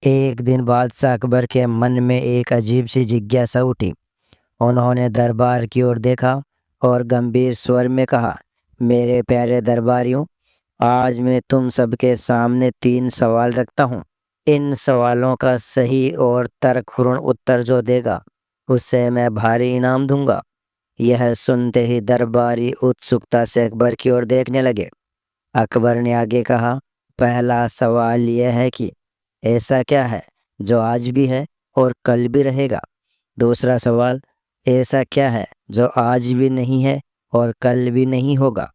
एक दिन बादशाह अकबर के मन में एक अजीब सी जिज्ञासा उठी। उन्होंने दरबार की ओर देखा और गंभीर स्वर में कहा, मेरे प्यारे दरबारियों, आज मैं तुम सबके सामने 3 सवाल रखता हूँ। इन सवालों का सही और तर्कपूर्ण उत्तर जो देगा, उससे मैं भारी इनाम दूंगा। यह सुनते ही दरबारी उत्सुकता से अकबर की ओर देखने लगे। अकबर ने आगे कहा, पहला सवाल यह है कि ऐसा क्या है जो आज भी है और कल भी रहेगा। दूसरा सवाल, ऐसा क्या है जो आज भी नहीं है और कल भी नहीं होगा।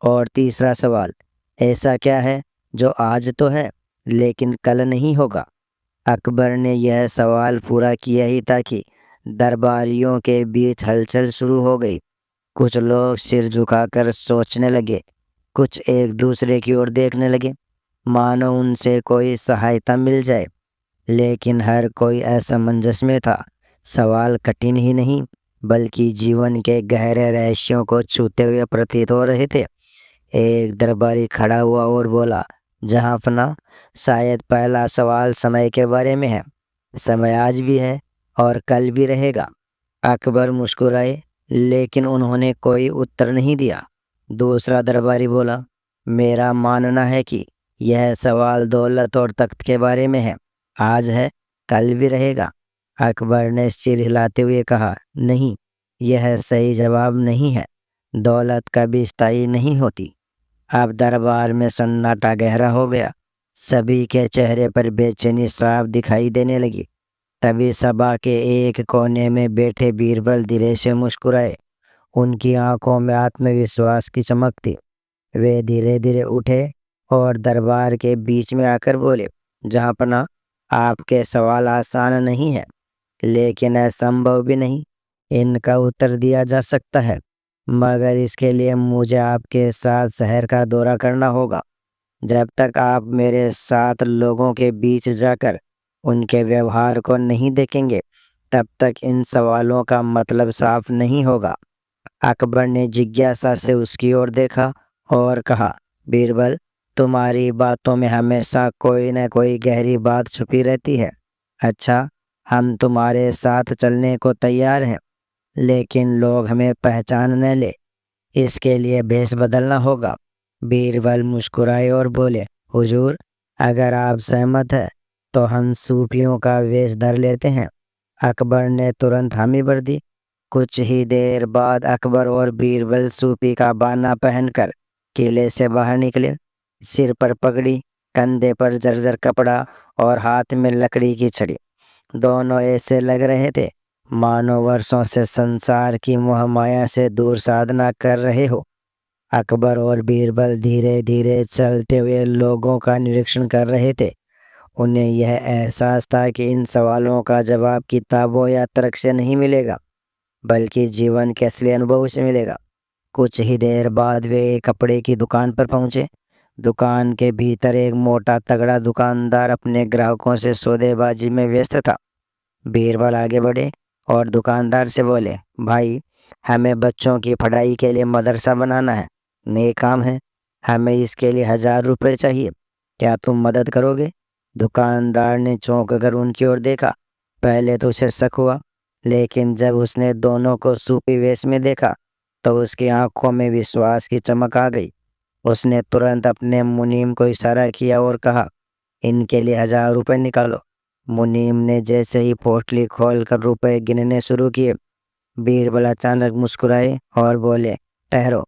और तीसरा सवाल, ऐसा क्या है जो आज तो है लेकिन कल नहीं होगा। अकबर ने यह सवाल पूरा किया ही था कि दरबारियों के बीच हलचल शुरू हो गई। कुछ लोग सिर झुकाकर सोचने लगे, कुछ एक दूसरे की ओर देखने लगे, मानो उनसे कोई सहायता मिल जाए। लेकिन हर कोई असमंजस में था। सवाल कठिन ही नहीं, बल्कि जीवन के गहरे रहस्यों को छूते हुए प्रतीत हो रहे थे। एक दरबारी खड़ा हुआ और बोला, जहाँपना, शायद पहला सवाल समय के बारे में है। समय आज भी है और कल भी रहेगा। अकबर मुस्कुराए, लेकिन उन्होंने कोई उत्तर नहीं दिया। दूसरा दरबारी बोला, मेरा मानना है कि यह सवाल दौलत और तख्त के बारे में है। आज है, कल भी रहेगा। अकबर ने सिर हिलाते हुए कहा, नहीं, यह सही जवाब नहीं है। दौलत कभी स्थायी नहीं होती। अब दरबार में सन्नाटा गहरा हो गया। सभी के चेहरे पर बेचैनी साफ दिखाई देने लगी। तभी सभा के एक कोने में बैठे बीरबल धीरे से मुस्कुराए। उनकी आंखों में आत्मविश्वास की चमक थी। वे धीरे धीरे उठे और दरबार के बीच में आकर बोले, जहाँपना, आपके सवाल आसान नहीं है, लेकिन असंभव भी नहीं। इनका उत्तर दिया जा सकता है, मगर इसके लिए मुझे आपके साथ शहर का दौरा करना होगा। जब तक आप मेरे साथ लोगों के बीच जाकर उनके व्यवहार को नहीं देखेंगे, तब तक इन सवालों का मतलब साफ नहीं होगा। अकबर ने जिज्ञासा से उसकी ओर देखा और कहा, बीरबल, तुम्हारी बातों में हमेशा कोई न कोई गहरी बात छुपी रहती है। अच्छा, हम तुम्हारे साथ चलने को तैयार हैं, लेकिन लोग हमें पहचान न ले, इसके लिए भेष बदलना होगा। बीरबल मुस्कुराए और बोले, हुजूर, अगर आप सहमत हैं तो हम सूफियों का वेश धर लेते हैं। अकबर ने तुरंत हामी भर दी। कुछ ही देर बाद अकबर और बीरबल सूफी का बाना पहनकर किले से बाहर निकले। सिर पर पगड़ी, कंधे पर जर्जर कपड़ा और हाथ में लकड़ी की छड़ी। दोनों ऐसे लग रहे थे मानो वर्षों से संसार की मोह माया से दूर साधना कर रहे हो। अकबर और बीरबल धीरे धीरे चलते हुए लोगों का निरीक्षण कर रहे थे। उन्हें यह एहसास था कि इन सवालों का जवाब किताबों या तर्क से नहीं मिलेगा, बल्कि जीवन के असली अनुभव से मिलेगा। कुछ ही देर बाद वे एक कपड़े की दुकान पर पहुंचे। दुकान के भीतर एक मोटा तगड़ा दुकानदार अपने ग्राहकों से सौदेबाजी में व्यस्त था। बीरबल आगे बढ़े और दुकानदार से बोले, भाई, हमें बच्चों की पढ़ाई के लिए मदरसा बनाना है। नए काम है, हमें इसके लिए 1000 रुपये चाहिए। क्या तुम मदद करोगे? दुकानदार ने चौंक कर उनकी ओर देखा। पहले तो उसे शक हुआ, लेकिन जब उसने दोनों को सूफी वेश में देखा तो उसकी आंखों में विश्वास की चमक आ गई। उसने तुरंत अपने मुनीम को इशारा किया और कहा, इनके लिए 1000 रुपये निकालो। मुनीम ने जैसे ही पोटली खोलकर रुपए गिनने शुरू किए, बीरबल अचानक मुस्कुराए और बोले, ठहरो,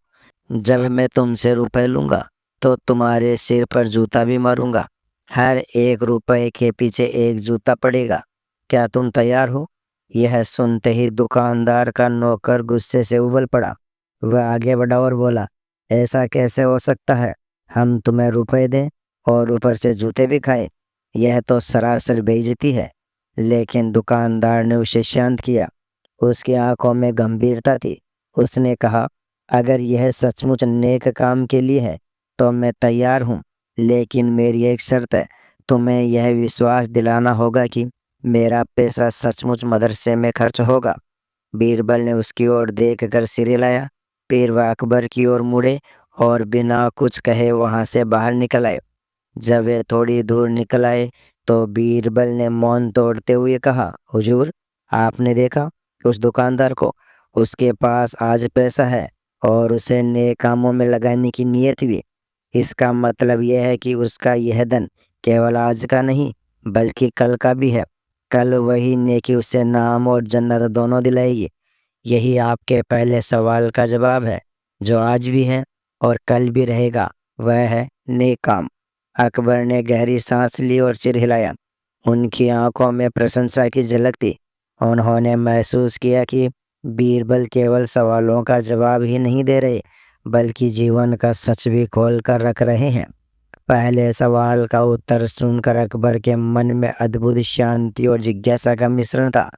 जब मैं तुमसे रुपए लूंगा तो तुम्हारे सिर पर जूता भी मारूंगा। हर एक रुपए के पीछे एक जूता पड़ेगा। क्या तुम तैयार हो? यह सुनते ही दुकानदार का नौकर गुस्से से उबल पड़ा। वह आगे बढ़ा और बोला, ऐसा कैसे हो सकता है? हम तुम्हें रुपए दें और ऊपर से जूते भी खाएं? यह तो सरासर बेइज्जती है। लेकिन दुकानदार ने उसे शांत किया। उसकी आंखों में गंभीरता थी। उसने कहा, अगर यह सचमुच नेक काम के लिए है तो मैं तैयार हूँ, लेकिन मेरी एक शर्त है। तुम्हें यह विश्वास दिलाना होगा कि मेरा पैसा सचमुच मदरसे में खर्च होगा। बीरबल ने उसकी ओर देख कर सिर हिलाया। फिर वह अकबर की ओर मुड़े और बिना कुछ कहे वहां से बाहर निकल आए। जब वे थोड़ी दूर निकल आए तो बीरबल ने मौन तोड़ते हुए कहा, हुजूर, आपने देखा कि उस दुकानदार को, उसके पास आज पैसा है और उसे नेक कामों में लगाने की नीयत भी। इसका मतलब यह है कि उसका यह धन केवल आज का नहीं बल्कि कल का भी है। कल वही नेकी उसे नाम और जन्नत दोनों दिलाएगी। यही आपके पहले सवाल का जवाब है, जो आज भी है और कल भी रहेगा, वह है नेक काम। अकबर ने गहरी सांस ली और सिर हिलाया। उनकी आंखों में प्रशंसा की झलक थी। उन्होंने महसूस किया कि बीरबल केवल सवालों का जवाब ही नहीं दे रहे बल्कि जीवन का सच भी खोल कर रख रहे हैं। पहले सवाल का उत्तर सुनकर अकबर के मन में अद्भुत शांति और जिज्ञासा का मिश्रण था।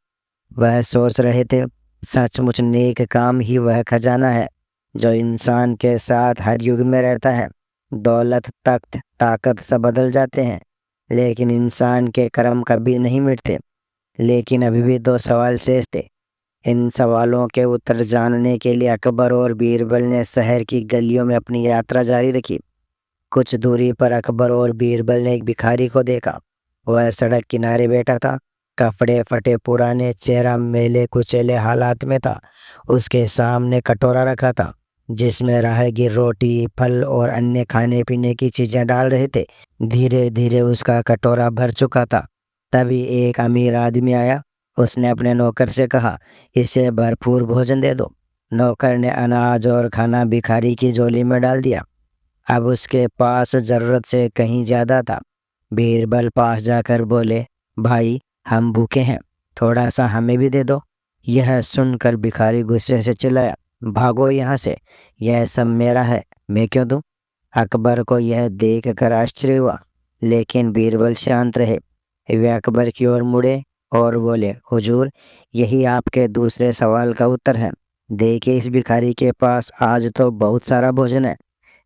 वह सोच रहे थे, सचमुच नेक काम ही वह खजाना है जो इंसान के साथ हर युग में रहता है। दौलत, तख्त, ताकत सब बदल जाते हैं, लेकिन इंसान के कर्म कभी नहीं मिटते। लेकिन अभी भी दो सवाल शेष थे। इन सवालों के उत्तर जानने के लिए अकबर और बीरबल ने शहर की गलियों में अपनी यात्रा जारी रखी। कुछ दूरी पर अकबर और बीरबल ने एक भिखारी को देखा। वह सड़क किनारे बैठा था, कपड़े फटे पुराने, चेहरा मेले कुचेले हालात में था। उसके सामने कटोरा रखा था जिसमें राहगीर रोटी, फल और अन्य खाने पीने की चीजें डाल रहे थे। धीरे धीरे उसका कटोरा भर चुका था। तभी एक अमीर आदमी आया। उसने अपने नौकर से कहा, इसे भरपूर भोजन दे दो। नौकर ने अनाज और खाना भिखारी की झोली में डाल दिया। अब उसके पास जरूरत से कहीं ज्यादा था। बीरबल पास जाकर बोले, भाई, हम भूखे हैं, थोड़ा सा हमें भी दे दो। यह सुनकर भिखारी गुस्से से चिल्लाया, भागो यहाँ से, यह सब मेरा है, मैं क्यों दूं? अकबर को यह देख कर आश्चर्य हुआ, लेकिन बीरबल शांत रहे। वे अकबर की ओर मुड़े और बोले, हुजूर, यही आपके दूसरे सवाल का उत्तर है। देखिए, इस भिखारी के पास आज तो बहुत सारा भोजन है,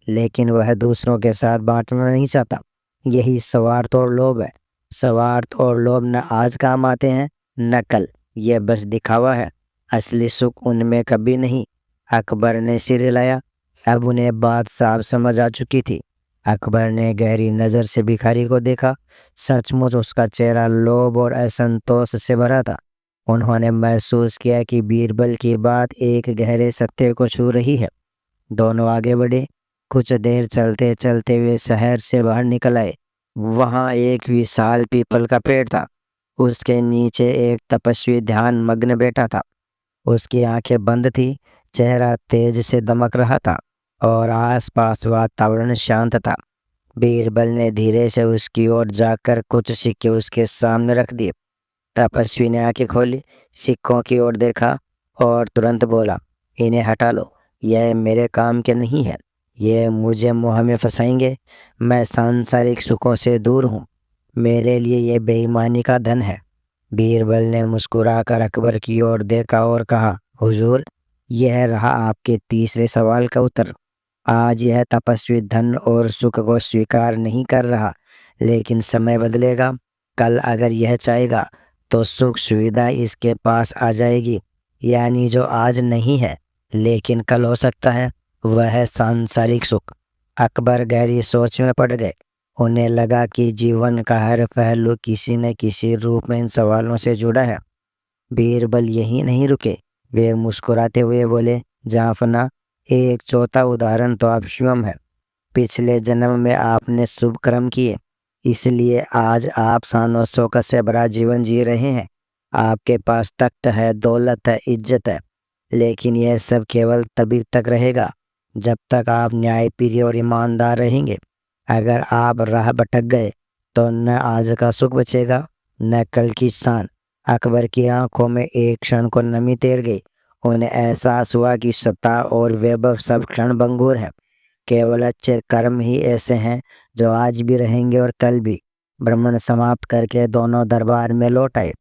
लेकिन वह दूसरों के साथ बांटना नहीं चाहता। यही स्वार्थ और लोभ है। स्वार्थ और लोभ न आज काम आते हैं न कल, यह बस दिखावा है। असली सुख उनमें कभी नहीं। अकबर ने सिर हिलाया। अब उन्हें बात साफ समझ आ चुकी थी। अकबर ने गहरी नज़र से भिखारी को देखा। सचमुच उसका चेहरा लोभ और असंतोष से भरा था। उन्होंने महसूस किया कि बीरबल की बात एक गहरे सत्य को छू रही है। दोनों आगे बढ़े। कुछ देर चलते चलते वे शहर से बाहर निकल आए। वहाँ एक विशाल पीपल का पेड़ था। उसके नीचे एक तपस्वी ध्यान मग्न बैठा था। उसकी आंखें बंद थी, चेहरा तेज से दमक रहा था और आसपास वातावरण शांत था। बीरबल ने धीरे से उसकी ओर जाकर कुछ सिक्के उसके सामने रख दिए। तपस्वी ने आंखें खोली, सिक्कों की ओर देखा और तुरंत बोला, इन्हें हटा लो, यह मेरे काम के नहीं है, ये मुझे मुँह में फंसाएंगे। मैं सांसारिक सुखों से दूर हूँ, मेरे लिए ये बेईमानी का धन है। बीरबल ने मुस्कुराकर अकबर की ओर देखा और कहा, हुजूर, यह रहा आपके तीसरे सवाल का उत्तर। आज यह तपस्वी धन और सुख को स्वीकार नहीं कर रहा, लेकिन समय बदलेगा। कल अगर यह चाहेगा तो सुख सुविधा इसके पास आ जाएगी। यानी जो आज नहीं है लेकिन कल हो सकता है, वह है सांसारिक सुख। अकबर गहरी सोच में पड़ गए। उन्हें लगा कि जीवन का हर पहलू किसी न किसी रूप में इन सवालों से जुड़ा है। बीरबल यहीं नहीं रुके। वे मुस्कुराते हुए बोले, जाफना, एक चौथा उदाहरण तो अब शिवम है। पिछले जन्म में आपने शुभ कर्म किए, इसलिए आज आप शानो शौकत से भरा जीवन जी रहे हैं। आपके पास तख्त है, दौलत है, इज्जत है, लेकिन यह सब केवल तभी तक रहेगा जब तक आप न्यायप्रिय और ईमानदार रहेंगे। अगर आप राह भटक गए तो न आज का सुख बचेगा न कल की शान। अकबर की आंखों में एक क्षण को नमी तैर गई। उन्हें एहसास हुआ कि सत्ता और वैभव सब क्षण भंगुर है। केवल अच्छे कर्म ही ऐसे हैं जो आज भी रहेंगे और कल भी। ब्राह्मण समाप्त करके दोनों दरबार में लौट आए।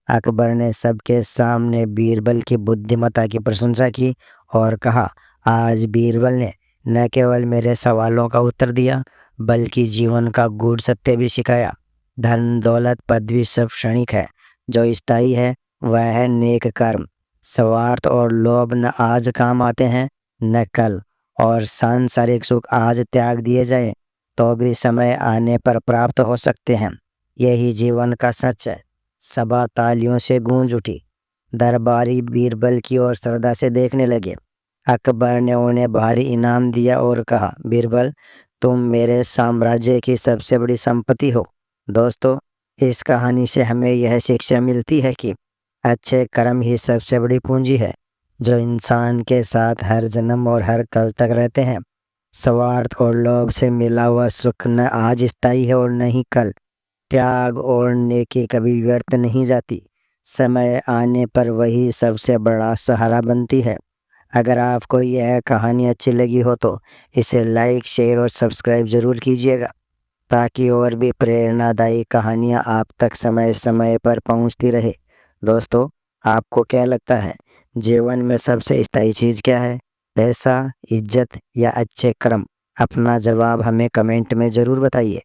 अकबर ने सबके सामने बीरबल की बुद्धिमत्ता की प्रशंसा की और कहा, आज बीरबल ने न केवल मेरे सवालों का उत्तर दिया बल्कि जीवन का गूढ़ सत्य भी सिखाया। धन, दौलत, पदवी सब क्षणिक है, जो स्थायी है वह है नेक कर्म। स्वार्थ और लोभ न आज काम आते हैं न कल, और सांसारिक सुख आज त्याग दिए जाए तो भी समय आने पर प्राप्त हो सकते हैं। यही जीवन का सच है। सभा तालियों से गूंज उठी। दरबारी बीरबल की ओर श्रद्धा से देखने लगे। अकबर ने उन्हें भारी इनाम दिया और कहा, बीरबल, तुम मेरे साम्राज्य की सबसे बड़ी संपत्ति हो। दोस्तों, इस कहानी से हमें यह शिक्षा मिलती है कि अच्छे कर्म ही सबसे बड़ी पूंजी है, जो इंसान के साथ हर जन्म और हर कल तक रहते हैं। स्वार्थ और लोभ से मिला हुआ सुख न आज स्थायी है और न ही कल। त्याग और नेकी कभी व्यर्थ नहीं जाती। समय आने पर वही सबसे बड़ा सहारा बनती है। अगर आपको यह कहानी अच्छी लगी हो तो इसे लाइक, शेयर और सब्सक्राइब ज़रूर कीजिएगा, ताकि और भी प्रेरणादायी कहानियाँ आप तक समय समय पर पहुँचती रहे। दोस्तों, आपको क्या लगता है, जीवन में सबसे स्थायी चीज़ क्या है? पैसा, इज्जत या अच्छे कर्म? अपना जवाब हमें कमेंट में ज़रूर बताइए।